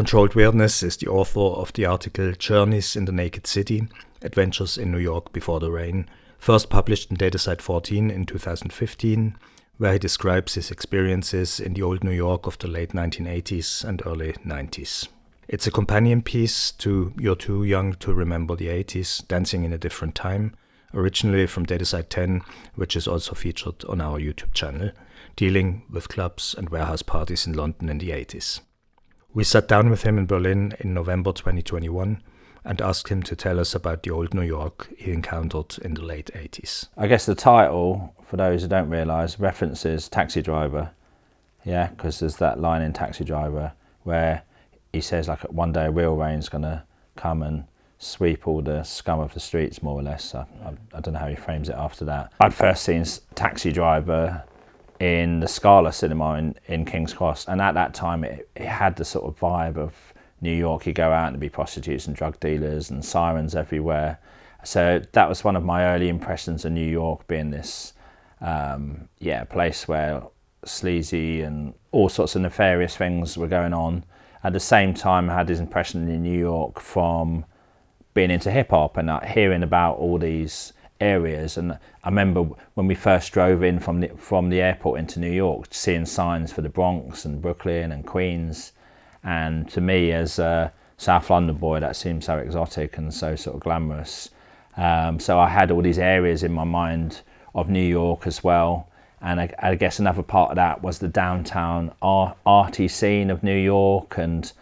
Controlled Weirdness is the author of the article Journeys in the Naked City, Adventures in New York Before the Rain, first published in Datacide 14 in 2015, where he describes his experiences in the old New York of the late 1980s and early 90s. It's a companion piece to You're Too Young to Remember the 80s, Dancing in a Different Time, originally from Datacide 10, which is also featured on our YouTube channel, dealing with clubs and warehouse parties in London in the 80s. We sat down with him in Berlin in November 2021 and asked him to tell us about the old New York he encountered in the late 80s. I guess the title, for those who don't realise, references Taxi Driver, yeah, because there's that line in Taxi Driver where he says like one day a real rain's going to come and sweep all the scum of the streets, more or less. I don't know how he frames it after that. I'd first seen Taxi Driver in the Scala cinema in King's Cross, and at that time it had the sort of vibe of New York. You go out and there'd be prostitutes and drug dealers and sirens everywhere. So that was one of my early impressions of New York, being this place where sleazy and all sorts of nefarious things were going on. At the same time, I had this impression in New York from being into hip-hop and hearing about all these areas. And I remember when we first drove in from the airport into New York, seeing signs for the Bronx and Brooklyn and Queens. And to me, as a South London boy, that seemed so exotic and so sort of glamorous. So I had all these areas in my mind of New York as well. And I guess another part of that was the downtown arty scene of New York. And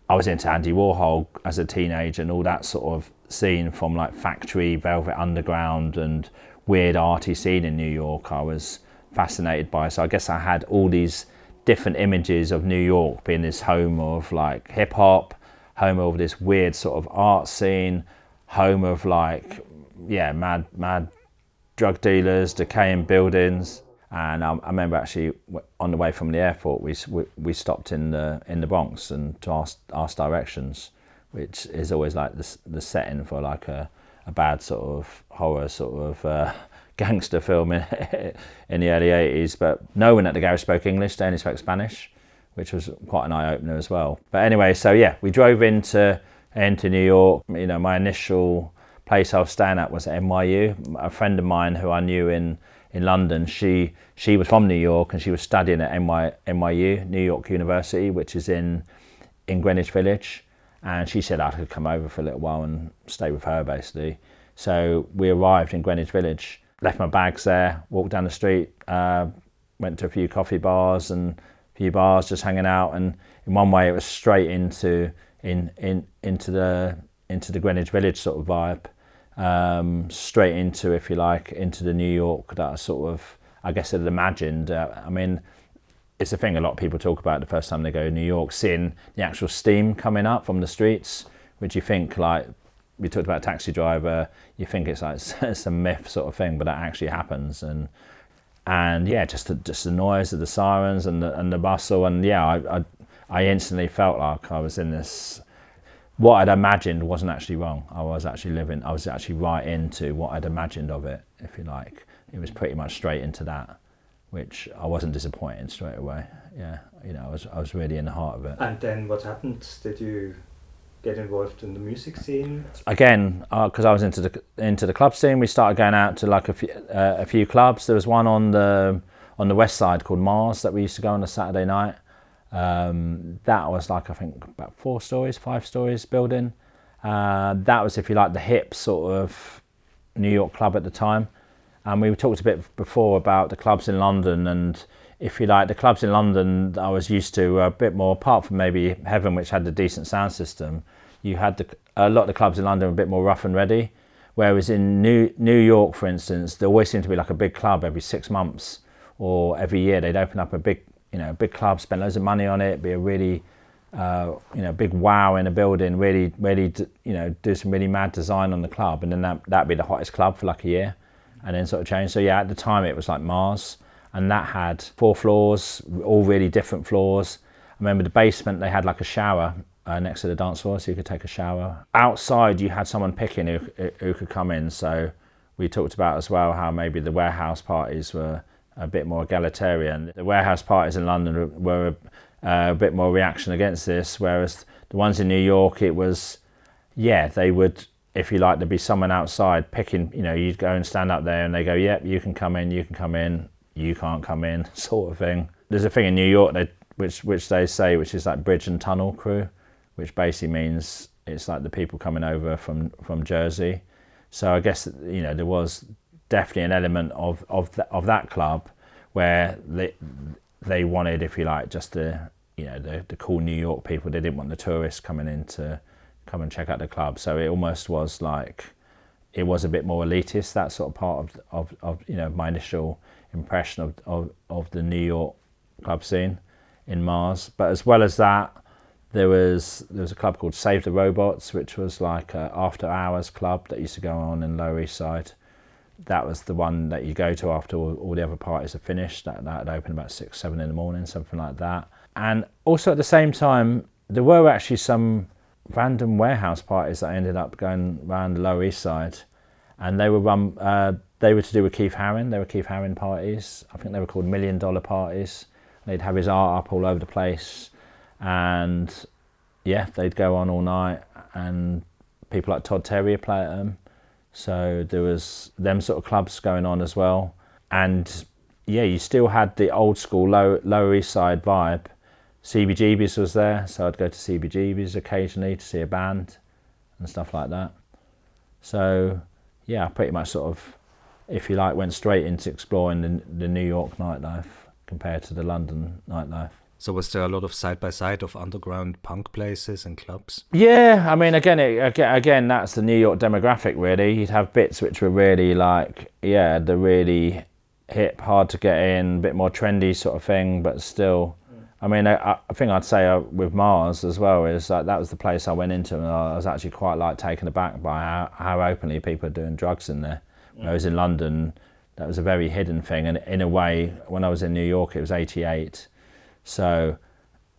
I was into Andy Warhol as a teenager and all that sort of scene from like Factory, Velvet Underground and weird arty scene in New York I was fascinated by. So I guess I had all these different images of New York being this home of like hip hop, home of this weird sort of art scene, home of like, mad drug dealers, decaying buildings. And I remember actually on the way from the airport, we stopped in the Bronx and to ask directions, which is always like the setting for like a bad sort of horror sort of gangster film in the early 80s. But no one at the garage spoke English, they only spoke Spanish, which was quite an eye-opener as well. But anyway, so yeah, we drove into New York. You know, my initial place I was staying at was at NYU. A friend of mine who I knew in London, she was from New York and she was studying at NYU, New York University, which is in Greenwich Village. And she said I could come over for a little while and stay with her, basically. So we arrived in Greenwich Village, left my bags there, walked down the street, went to a few coffee bars and a few bars, just hanging out. And in one way, it was straight into the Greenwich Village sort of vibe, straight into, if you like, into the New York that I sort of, I guess, had imagined. I mean, it's a thing a lot of people talk about the first time they go to New York, seeing the actual steam coming up from the streets, which you think, like, we talked about Taxi Driver, you think it's like some myth sort of thing, but that actually happens. And yeah, just the noise of the sirens and the bustle, and yeah, I instantly felt like I was in this. What I'd imagined wasn't actually wrong. I was actually right into what I'd imagined of it, if you like. It was pretty much straight into that, which I wasn't disappointed in straight away. Yeah, you know, I was really in the heart of it. And then what happened? Did you get involved in the music scene? Again, because I was into the club scene, we started going out to like a few clubs. There was one on the west side called Mars that we used to go on a Saturday night. That was like, I think, about 5 stories building. That was, if you like, the hip sort of New York club at the time. And we talked a bit before about the clubs in London, and if you like, the clubs in London I was used to were a bit more, apart from maybe Heaven, which had the decent sound system, you had a lot of the clubs in London were a bit more rough and ready. Whereas in New York, for instance, there always seemed to be like a big club every 6 months or every year. They'd open up a big club, spend loads of money on it, be a really, big wow in a building, really, do some really mad design on the club, and then that'd be the hottest club for like a year, and then sort of change. So yeah, at the time it was like Mars, and that had 4 floors, all really different floors. I remember the basement, they had like a shower next to the dance floor, so you could take a shower. Outside, you had someone picking who could come in. So we talked about as well how maybe the warehouse parties were a bit more egalitarian. The warehouse parties in London were a bit more reaction against this, whereas the ones in New York, it was, they would, if you like, there'd be someone outside picking, you'd go and stand up there and they go, yep, you can come in, you can't come in, sort of thing. There's a thing in New York which they say, which is like bridge and tunnel crew, which basically means it's like the people coming over from Jersey. So I guess, there was definitely an element of that club where they wanted, if you like, just the cool New York people. They didn't want the tourists coming in to come and check out the club. So it almost was like, it was a bit more elitist, that sort of part of my initial impression of the New York club scene in Mars. But as well as that, there was a club called Save the Robots, which was like a after hours club that used to go on in Lower East Side. That was the one that you go to after all the other parties are finished. That had opened about 6, 7 in the morning, something like that. And also at the same time, there were actually some random warehouse parties that ended up going around the Lower East Side, and they were run. They were to do with Keith Haring. They were Keith Haring parties. I think they were called $1 Million parties. They'd have his art up all over the place, and they'd go on all night, and people like Todd Terry would play at them. So there was them sort of clubs going on as well, and you still had the old school Lower East Side vibe. CBGB's was there, so I'd go to CBGB's occasionally to see a band and stuff like that. So I pretty much sort of, if you like, went straight into exploring the New York nightlife compared to the London nightlife. So was there a lot of side-by-side of underground punk places and clubs? Yeah, I mean, again, that's the New York demographic, really. You'd have bits which were really like, the really hip, hard to get in, a bit more trendy sort of thing, but still... I mean, I think I'd say with Mars as well is that was the place I went into, and I was actually quite taken aback by how openly people are doing drugs in there. When I was in London, that was a very hidden thing, and in a way, when I was in New York, it was '88, so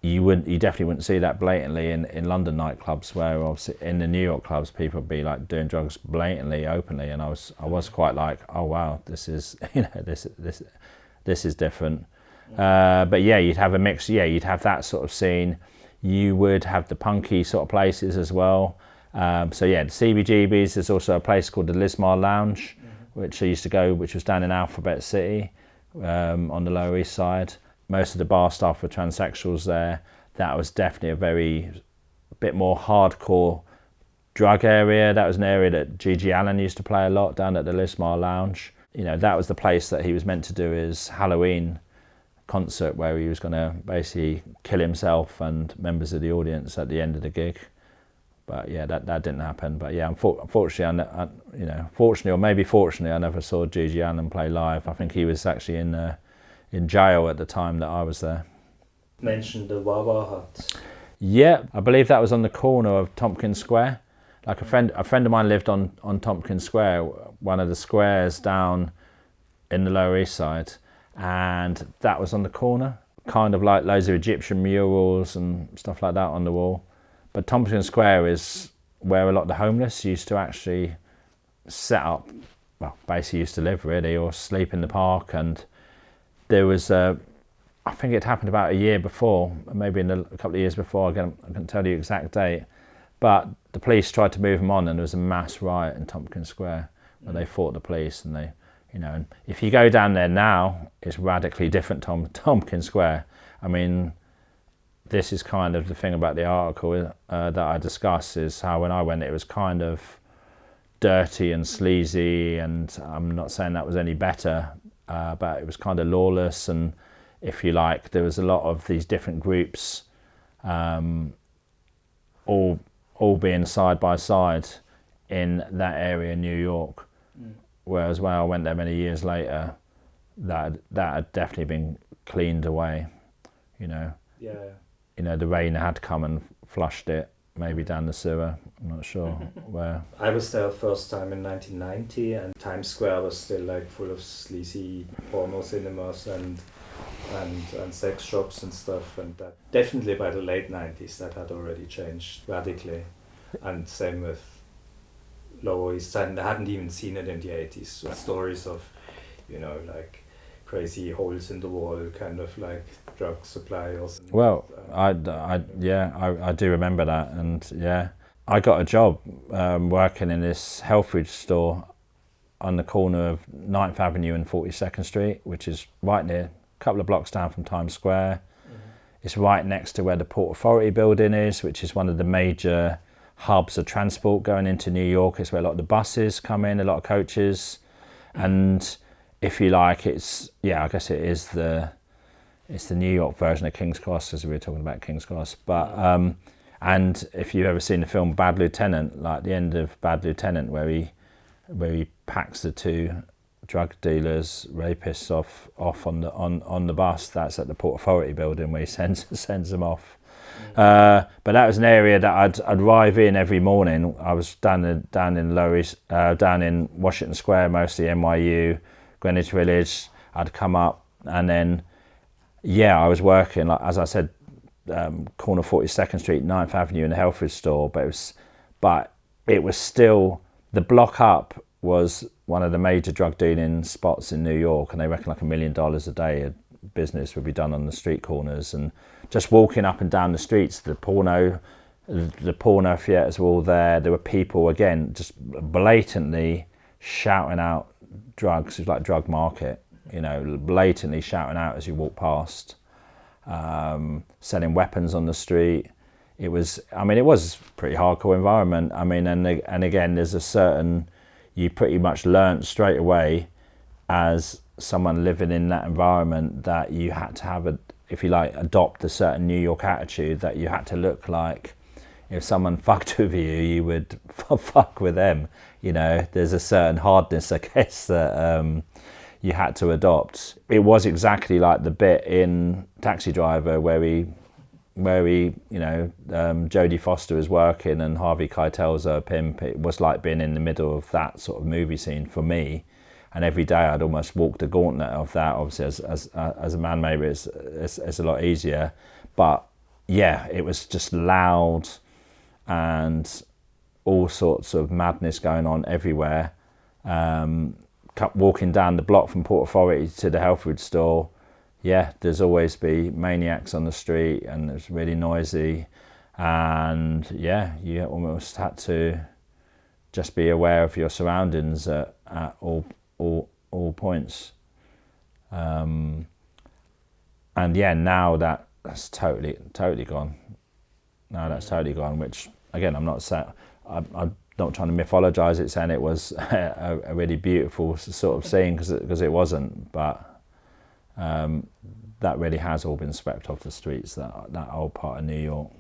you definitely wouldn't see that blatantly in London nightclubs, where obviously in the New York clubs, people would be like doing drugs blatantly, openly, and I was quite like, oh wow, this is this is different. But you'd have a mix. You'd have that sort of scene. You would have the punky sort of places as well. The CBGB's. There's also a place called the Lizmar Lounge, which I used to go, which was down in Alphabet City, on the Lower East Side. Most of the bar staff were transsexuals there. That was definitely a bit more hardcore drug area. That was an area that G.G. Allen used to play a lot, down at the Lizmar Lounge. That was the place that he was meant to do his Halloween concert, where he was going to basically kill himself and members of the audience at the end of the gig. But that didn't happen. But unfortunately, fortunately or maybe fortunately, I never saw G.G. Allen play live. I think he was actually in jail at the time that I was there. Mentioned the Wawa Hut. Yeah, I believe that was on the corner of Tompkins Square. Like a friend of mine lived on Tompkins Square, one of the squares down in the Lower East Side. And that was on the corner, kind of like loads of Egyptian murals and stuff like that on the wall. But Tompkins Square is where a lot of the homeless used to actually set up, basically used to live really, or sleep in the park. And there was, I think it happened about a year before, maybe a couple of years before, I can't tell you the exact date, but the police tried to move them on, and there was a mass riot in Tompkins Square where they fought the police, and they... and if you go down there now, it's radically different to Tompkins Square. I mean, this is kind of the thing about the article that I discuss, is how when I went, it was kind of dirty and sleazy, and I'm not saying that was any better, but it was kind of lawless, and if you like, there was a lot of these different groups, all being side by side in that area in New York. Whereas when I went there many years later, that had definitely been cleaned away, the rain had come and flushed it, maybe down the sewer, I'm not sure where. I was there first time in 1990, and Times Square was still full of sleazy porno cinemas and sex shops and stuff, and that definitely by the late 90s that had already changed radically, and same with Lower East Side, and I hadn't even seen it in the 80s. So stories of, crazy holes in the wall kind of like drug supply or something. Well, I do remember that, and yeah, I got a job working in this health food store on the corner of 9th Avenue and 42nd Street, which is right near, a couple of blocks down from Times Square. It's right next to where the Port Authority building is, which is one of the major hubs of transport going into New York. It's where a lot of the buses come in, a lot of coaches. And if you like, I guess it is it's the New York version of King's Cross, as we were talking about King's Cross. But and if you've ever seen the film Bad Lieutenant, like the end of Bad Lieutenant, where he packs the two drug dealers, rapists off on the bus, that's at the Port Authority building where he sends them off. But that was an area that I'd arrive in every morning. I was down in Lower East, down in Washington Square, mostly NYU, Greenwich Village. I'd come up, and then I was working, like as I said, corner 42nd Street, 9th Avenue in the health food store. But it was still, the block up was one of the major drug dealing spots in New York, and they reckon like $1 million a day of business would be done on the street corners. And just walking up and down the streets, the porno theatres were all there. There were people, again, just blatantly shouting out drugs. It was like drug market, blatantly shouting out as you walk past, selling weapons on the street. It was a pretty hardcore environment. And again, there's a certain, you pretty much learnt straight away as someone living in that environment that you had to have adopt a certain New York attitude, that you had to look like, if someone fucked with you, you would fuck with them. There's a certain hardness, I guess, that you had to adopt. It was exactly like the bit in Taxi Driver where Jodie Foster is working and Harvey Keitel's a pimp. It was like being in the middle of that sort of movie scene for me. And every day I'd almost walk the gauntlet of that. Obviously, as a man, maybe it's a lot easier. But yeah, it was just loud and all sorts of madness going on everywhere. Walking down the block from Port Authority to the health food store, there's always be maniacs on the street, and it's really noisy. And you almost had to just be aware of your surroundings at all points. And now that's totally gone. Now that's totally gone, which again, I'm not trying to mythologize it, saying it was a really beautiful sort of scene, because it wasn't, but that really has all been swept off the streets, that old part of New York.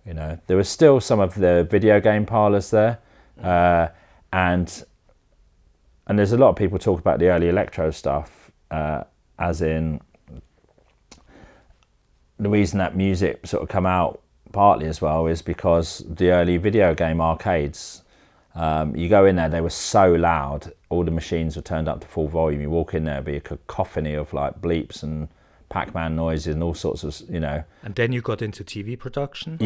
There was still some of the video game parlours there, and there's a lot of people talk about the early Electro stuff, as in the reason that music sort of come out partly as well is because the early video game arcades, you go in there, they were so loud, all the machines were turned up to full volume. You walk in there, it'd be a cacophony of like bleeps and Pac-Man noises and all sorts of, And then you got into TV production?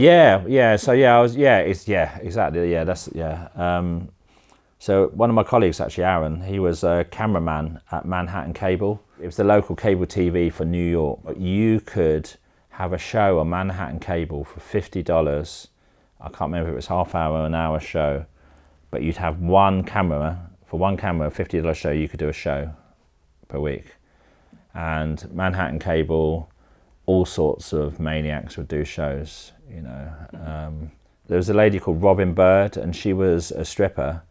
So one of my colleagues, actually, Aaron, he was a cameraman at Manhattan Cable. It was the local cable TV for New York. You could have a show on Manhattan Cable for $50. I can't remember if it was half hour or an hour show, but you'd have one camera. For one camera, $50 show, you could do a show per week. And Manhattan Cable, all sorts of maniacs would do shows, There was a lady called Robin Byrd, and she was a stripper.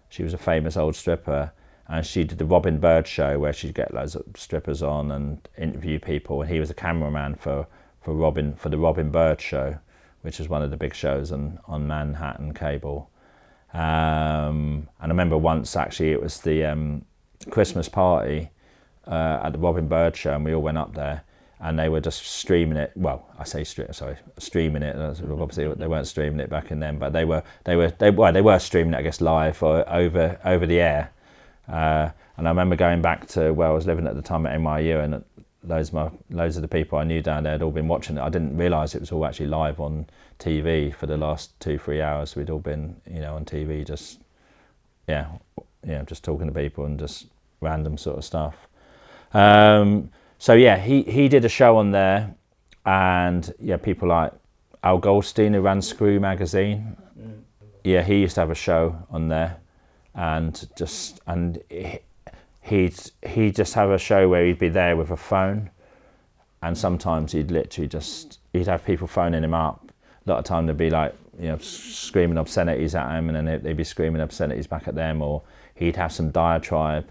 She was a famous old stripper, and she did the Robin Byrd show where she'd get loads of strippers on and interview people, and he was a cameraman for the Robin Byrd show, which was one of the big shows on Manhattan Cable. And I remember once, actually, it was the Christmas party at the Robin Byrd show, and we all went up there, and they were just streaming it. Well, I say streaming it. Obviously, they weren't streaming it back in then, but they were streaming it, I guess, live or over the air. And I remember going back to where I was living at the time at NYU, and loads of the people I knew down there had all been watching it. I didn't realise it was all actually live on TV for the last 2-3 hours. We'd all been, on TV, just talking to people and just random sort of stuff. So yeah, he did a show on there, and yeah, people like Al Goldstein, who ran Screw magazine. Yeah, he used to have a show on there, and he'd just have a show where he'd be there with a phone, and sometimes he'd literally he'd have people phoning him up. A lot of time they'd be like, you know, screaming obscenities at him, and then they'd be screaming obscenities back at them, or he'd have some diatribe,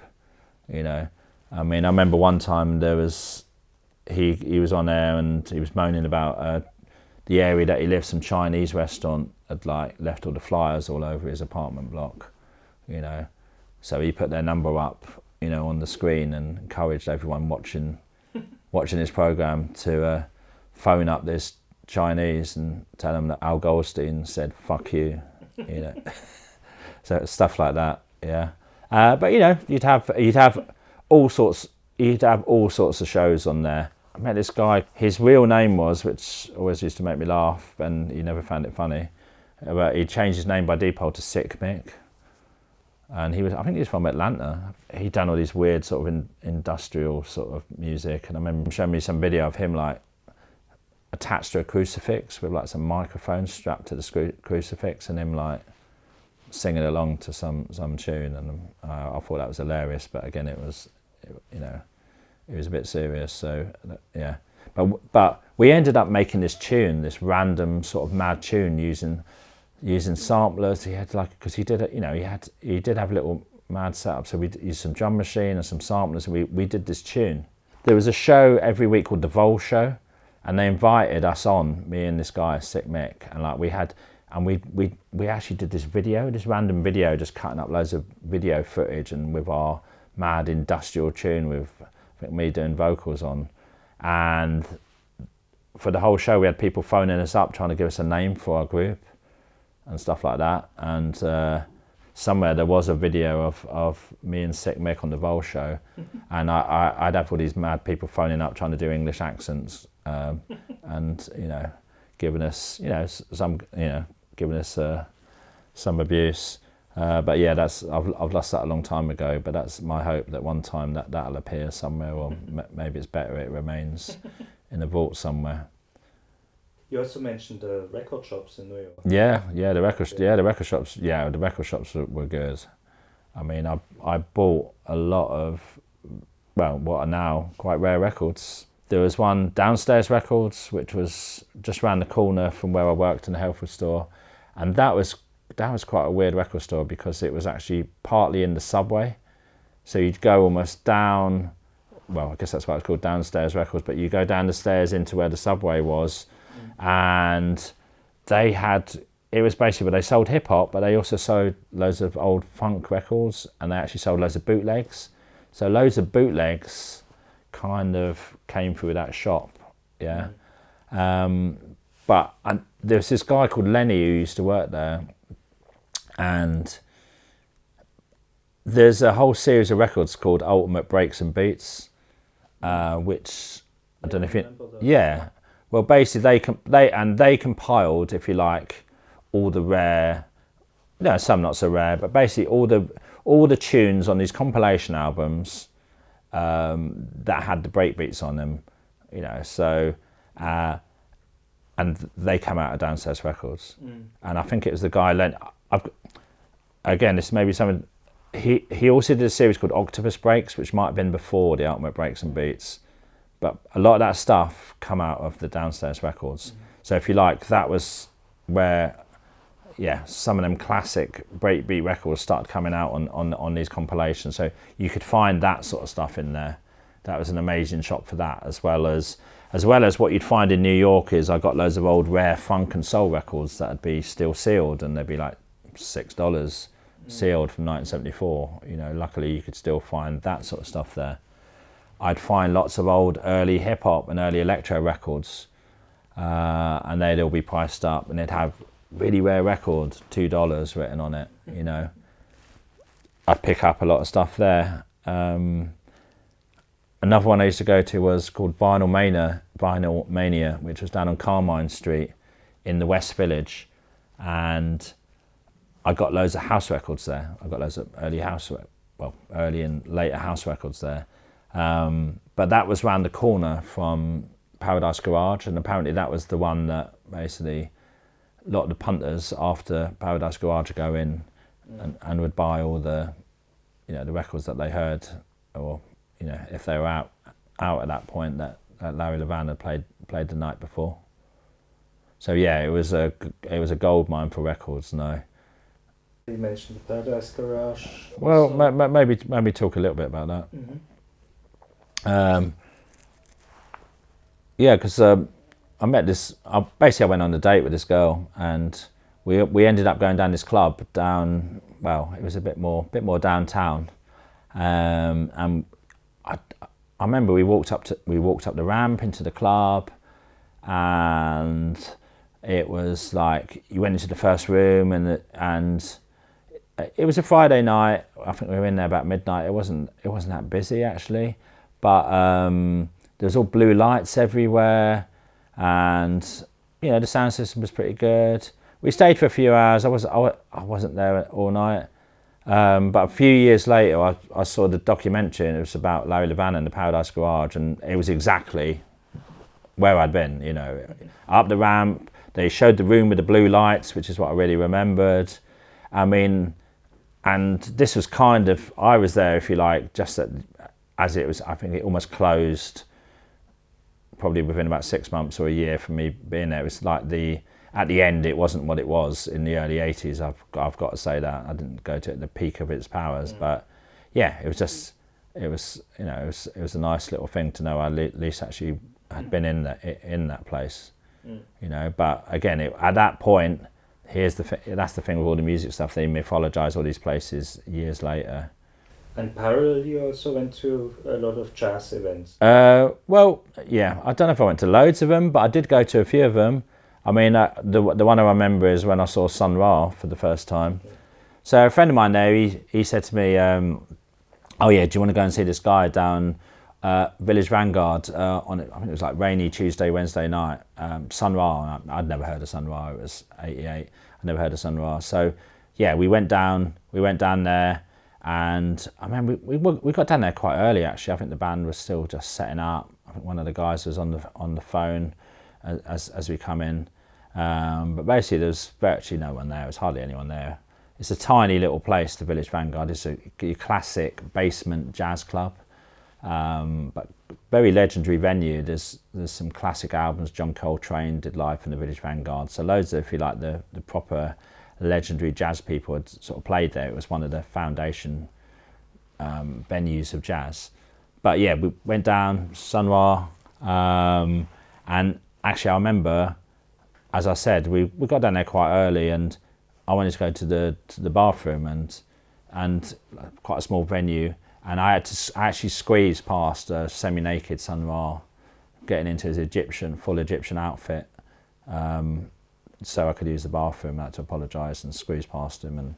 you know. I mean, I remember one time he was on air and he was moaning about the area that he lived. Some Chinese restaurant had like left all the flyers all over his apartment block, you know. So he put their number up, you know, on the screen and encouraged everyone watching his program to phone up this Chinese and tell them that Al Goldstein said "fuck you," you know. So stuff like that, yeah. But you know, you'd have all sorts of shows on there. I met this guy. His real name was, which always used to make me laugh, and he never found it funny. But he changed his name by default to Sick Mick, and I think he was from Atlanta. He'd done all these weird sort of industrial sort of music, and I remember him showing me some video of him like attached to a crucifix with like some microphone strapped to the crucifix, and him like singing along to some tune, and I thought that was hilarious. But again, it was a bit serious. So yeah, but we ended up making this tune, this random sort of mad tune using samplers. He had like, because he did have a little mad setup. So we used some drum machine and some samplers. And we did this tune. There was a show every week called the Vol Show, and they invited us on, me and this guy Sick Mick, and like we actually did this random video, just cutting up loads of video footage, and with our mad industrial tune with I think me doing vocals on. And for the whole show we had people phoning us up trying to give us a name for our group and stuff like that. And somewhere there was a video of me and Sick Mick on the Vol Show, and I'd have all these mad people phoning up trying to do English accents, and you know, giving us some abuse. But yeah, I've lost that a long time ago. But that's my hope, that one time that'll appear somewhere, or maybe it's better it remains in a vault somewhere. You also mentioned the record shops in New York. Yeah, the record shops were good. I mean, I bought a lot of, well, what are now quite rare records. There was one, Downstairs Records, which was just around the corner from where I worked in the health food store, and that was quite a weird record store because it was actually partly in the subway. So you'd go almost down, well, I guess that's why it's called Downstairs Records, but you go down the stairs into where the subway was, and it was basically where they sold hip hop, but they also sold loads of old funk records, and they actually sold loads of bootlegs. So loads of bootlegs kind of came through that shop, yeah. But there was this guy called Lenny who used to work there, and there's a whole series of records called Ultimate Breaks and Beats, which I don't know if yeah. Well, basically they compiled, if you like, all the rare, no, some not so rare, but basically all the tunes on these compilation albums that had the breakbeats on them, you know. So, and they came out of Downstairs Records, and I think it was the guy again, this may be something. He also did a series called Octopus Breaks, which might have been before the Ultimate Breaks and Beats, but a lot of that stuff come out of the Downstairs Records. So if you like, that was where, yeah, some of them classic breakbeat records started coming out on these compilations. So you could find that sort of stuff in there. That was an amazing shop for that, as well as what you'd find in New York is I got loads of old rare funk and soul records that'd be still sealed, and they'd be like $6 sealed from 1974. You know, luckily you could still find that sort of stuff there. I'd find lots of old early hip hop and early electro records, and they'd all be priced up, and they'd have really rare records, $2 written on it. You know, I'd pick up a lot of stuff there. Another one I used to go to was called Vinyl Mania, which was down on Carmine Street in the West Village, and I got loads of house records there. I got loads of early and later house records there. But that was round the corner from Paradise Garage, and apparently that was the one that basically a lot of the punters after Paradise Garage would go in and would buy all the, the records that they heard, or if they were out at that point that Larry Levan had played the night before. So yeah, it was a gold mine for records. No. You mentioned the Paradise Garage. Well, maybe talk a little bit about that. Mm-hmm. Yeah, because I met this. Basically, I went on a date with this girl, and we ended up going down this club down. Well, it was a bit more downtown, and I remember we walked up the ramp into the club, and it was like you went into the first room, and it was a Friday night. I think we were in there about midnight. It wasn't that busy actually, but there was all blue lights everywhere, and the sound system was pretty good. We stayed for a few hours. I wasn't there all night, but a few years later, I saw the documentary, and it was about Larry Levan and the Paradise Garage, and it was exactly where I'd been. Up the ramp. They showed the room with the blue lights, which is what I really remembered. I mean, and this was kind of, I was there, if you like, just as it was. I think it almost closed. Probably within about 6 months or a year from me being there. It was like at the end, it wasn't what it was in the early 80s. I've got to say that. I didn't go to the peak of its powers, but yeah, it was a nice little thing to know I at least actually had been in that place, but again, at that point, that's the thing with all the music stuff, they mythologize all these places years later. And parallel, you also went to a lot of jazz events. Well, yeah, I don't know if I went to loads of them, but I did go to a few of them. I mean, the one I remember is when I saw Sun Ra for the first time. Okay. So a friend of mine there, he said to me, "Oh yeah, do you want to go and see this guy down Village Vanguard on I think it was like rainy Tuesday, Wednesday night? Sun Ra." I'd never heard of Sun Ra. It was '88. I never heard of Sun Ra. So yeah, we went down there. And I mean, we got down there quite early actually. I think the band was still just setting up. I think one of the guys was on the phone as we come in. But basically, there was virtually no one there. There was hardly anyone there. It's a tiny little place, the Village Vanguard. It's a classic basement jazz club, but very legendary venue. There's some classic albums. John Coltrane did live from the Village Vanguard. So loads of, if you like, the proper legendary jazz people had sort of played there. It was one of the foundation venues of jazz. But yeah, we went down Sun Ra, and actually I remember, as I said, we got down there quite early, and I wanted to go to the bathroom, and quite a small venue, and I actually squeeze past a semi-naked Sun Ra getting into his full Egyptian outfit. So I could use the bathroom. I had to apologise and squeeze past him, and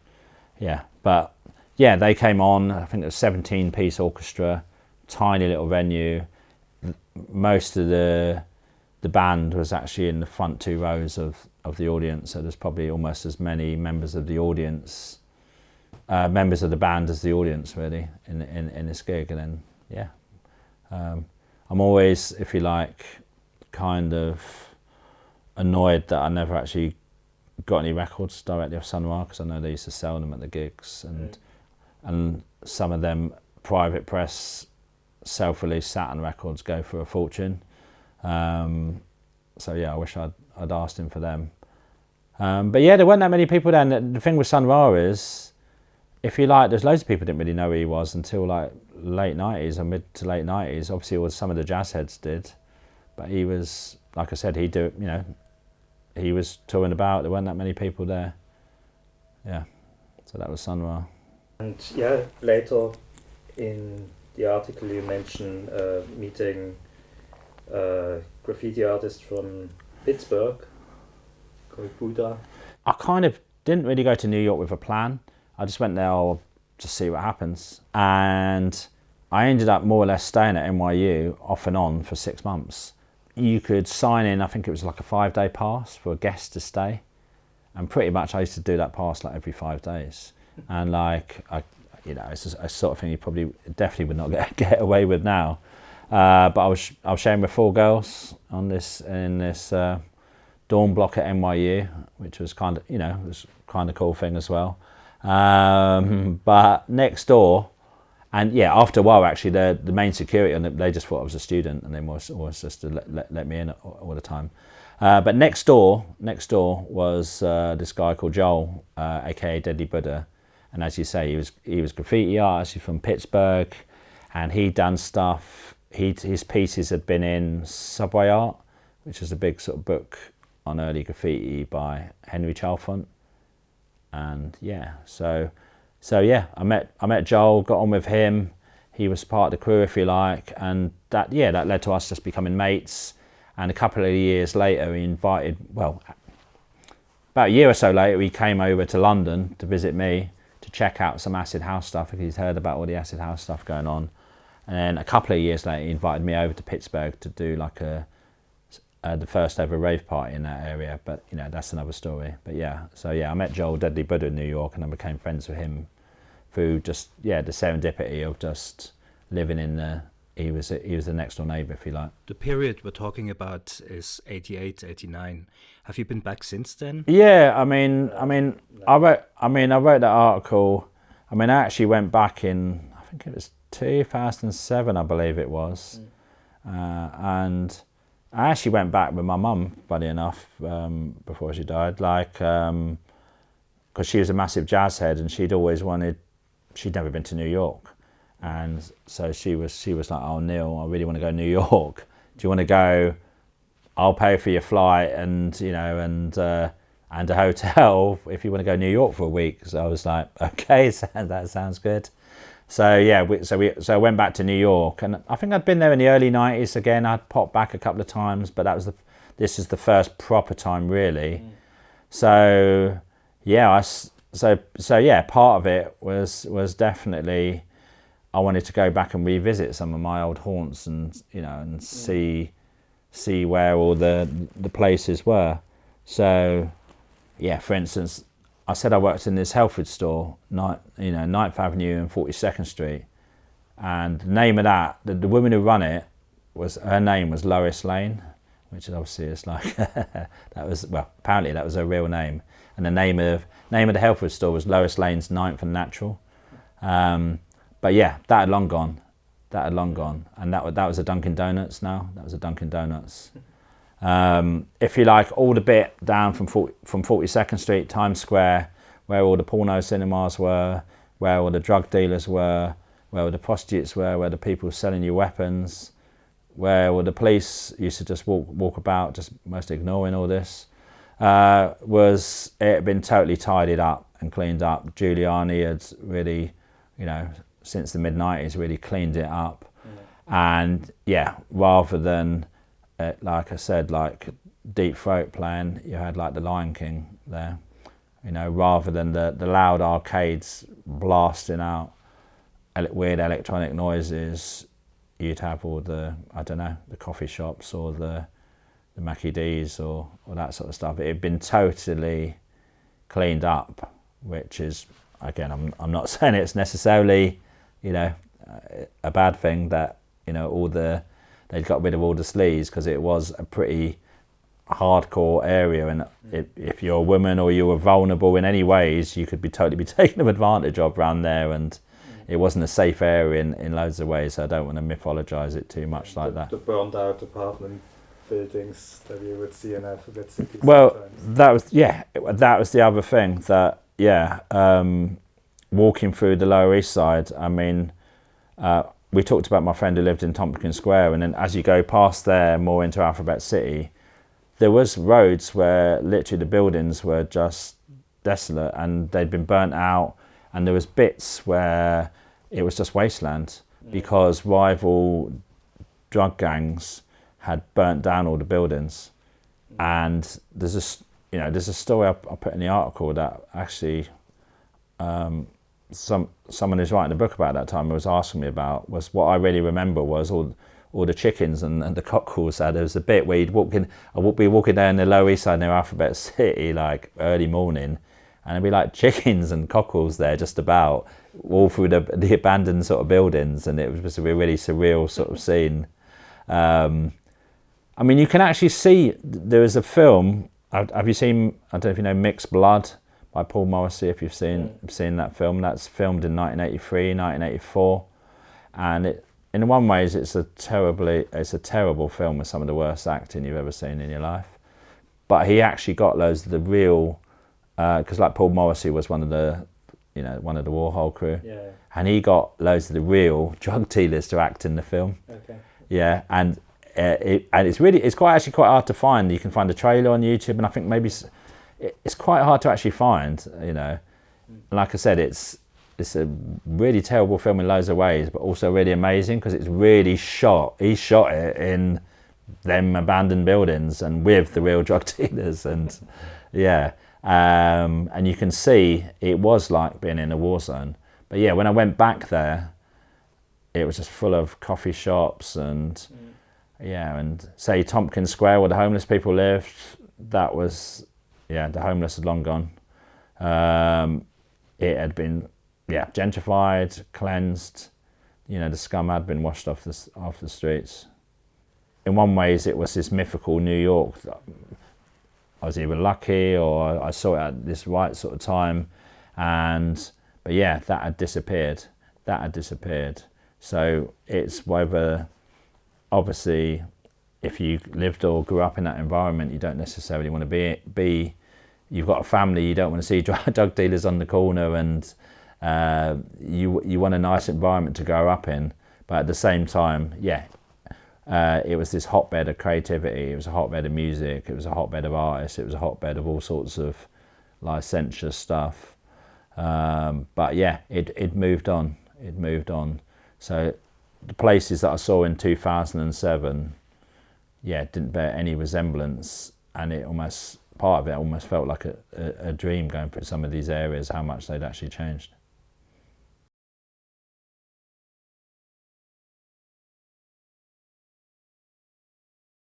yeah. But yeah, they came on. I think it was 17-piece orchestra, tiny little venue. Most of the band was actually in the front 2 rows of the audience. So there's probably almost as many members of the audience, members of the band as the audience really in this gig. And then yeah, I'm always, if you like, kind of annoyed that I never actually got any records directly off Sun Ra, because I know they used to sell them at the gigs, and some of them private press self-release Saturn records go for a fortune. So yeah, I wish I'd asked him for them. But yeah, there weren't that many people there. And the thing with Sun Ra is, if you like, there's loads of people didn't really know who he was until like late 90s or mid to late 90s. Obviously, some of the jazz heads did, but he was, like I said, he was touring about. There weren't that many people there. Yeah, so that was Sun Ra. And yeah, later in the article you mentioned meeting a graffiti artist from Pittsburgh called Buddha. I kind of didn't really go to New York with a plan. I just went there, I'll just see what happens. And I ended up more or less staying at NYU off and on for 6 months. You could sign in, I think it was like a 5-day pass for a guest to stay. And pretty much I used to do that pass like every 5 days. And like, you know, it's a sort of thing you probably definitely would not get away with now. But I was sharing with 4 girls in this dorm block at NYU, which was kind of, you know, it was kind of cool thing as well. But next door, and yeah, after a while actually, the main security, and they just thought I was a student, and they was just to let me in all the time. But next door was this guy called Joel, aka Deadly Buddha, and as you say, he was graffiti artist. He's from Pittsburgh, and he'd done stuff. His pieces had been in Subway Art, which is a big sort of book on early graffiti by Henry Chalfont. And yeah, so yeah, I met Joel, got on with him. He was part of the crew, if you like, and that led to us just becoming mates. And a couple of years later, he invited, well, about a year or so later, he came over to London to visit me to check out some acid house stuff, because he's heard about all the acid house stuff going on. And then a couple of years later, he invited me over to Pittsburgh to do like the first ever rave party in that area. But you know, that's another story. But yeah, so yeah, I met Joel Deadly Buddha in New York, and I became friends with him through just the serendipity of just living in the. He was the next door neighbour, if you like. The period we're talking about is 88, 89. Have you been back since then? Yeah, I wrote that article. I mean, I actually went back in, I think it was 2007, I believe it was, and I actually went back with my mum, funny enough, before she died, like, because she was a massive jazz head, and she'd never been to New York. And so she was like, oh, Neil, I really want to go to New York. Do you want to go? I'll pay for your flight and, you know, and a hotel if you want to go to New York for a week. So I was like, okay, that sounds good. So yeah, so I went back to New York, and I think I'd been there in the early 90s again. I'd popped back a couple of times, but this is the first proper time really. So yeah, so yeah, part of it was definitely, I wanted to go back and revisit some of my old haunts, and you know, and see where all the places were. So yeah, for instance, I said I worked in this health food store, 9th Avenue and 42nd Street, and the name of that, the woman who run it, her name was Lois Lane, which obviously is like apparently that was her real name, and the name of the health food store was Lois Lane's 9th and Natural. But yeah, that had long gone, and that was a Dunkin' Donuts now. That was a Dunkin' Donuts. If you like, all the bit down from 42nd Street, Times Square, where all the porno cinemas were, where all the drug dealers were, where all the prostitutes were, where the people selling you weapons, where all the police used to just walk about, just mostly ignoring all this, it had been totally tidied up and cleaned up. Giuliani had really, you know, since the mid-90s, really cleaned it up. And yeah, rather than, like I said, like Deep Throat playing, you had like the Lion King there, you know, rather than the loud arcades blasting out weird electronic noises, you'd have all the, I don't know, the coffee shops or the Mackie D's or that sort of stuff. It had been totally cleaned up, which is, again, I'm not saying it's necessarily, you know, a bad thing that, you know, they'd got rid of all the sleaze, because it was a pretty hardcore area, and if you're a woman or you were vulnerable in any ways, you could totally be taken advantage of around there, and it wasn't a safe area in loads of ways, so I don't want to mythologise it too much like that. The burned out apartment buildings that you would see in Alphabet City. Well, that was the other thing, that, yeah, walking through the Lower East Side, I mean, we talked about my friend who lived in Tompkins Square, and then as you go past there more into Alphabet City, there was roads where literally the buildings were just desolate and they'd been burnt out, and there was bits where it was just wasteland because rival drug gangs had burnt down all the buildings. And there's a story I put in the article that actually someone who's writing a book about that time was asking me about, was what I really remember was all the chickens and the cockcrows. There was a bit where I would be walking down the Lower East Side near Alphabet City, like early morning, and there'd be like chickens and cockles there just about, all through the abandoned sort of buildings, and it was just a really surreal sort of scene. I mean, you can actually see, there is a film, have you seen, I don't know if you know Mixed Blood by Paul Morrissey, if you've seen that film. That's filmed in 1983, 1984, and in one way it's a terrible film with some of the worst acting you've ever seen in your life. But he actually got loads of the real, because like Paul Morrissey was one of the Warhol crew, and he got loads of the real drug dealers to act in the film. Okay. Yeah, and it's quite hard to find. You can find a trailer on YouTube, and I think maybe it's quite hard to actually find. You know, like I said, it's a really terrible film in loads of ways, but also really amazing because it's really shot. He shot it in them abandoned buildings and with the real drug dealers, and yeah, and you can see it was like being in a war zone. But yeah, when I went back there, it was just full of coffee shops and and say Tompkins Square where the homeless people lived, that was, the homeless had long gone. It had been gentrified, cleansed, the scum had been washed off the streets. In one ways it was this mythical New York. I was either lucky or I saw it at this right sort of time, but that had disappeared. So it's whether, obviously, if you lived or grew up in that environment, you don't necessarily want to be. You've got a family, you don't want to see drug dealers on the corner, and you want a nice environment to grow up in. But at the same time, it was this hotbed of creativity. It was a hotbed of music. It was a hotbed of artists. It was a hotbed of all sorts of licentious stuff. But it moved on. So the places that I saw in 2007, didn't bear any resemblance, and part of it almost felt like a dream going through some of these areas, how much they'd actually changed.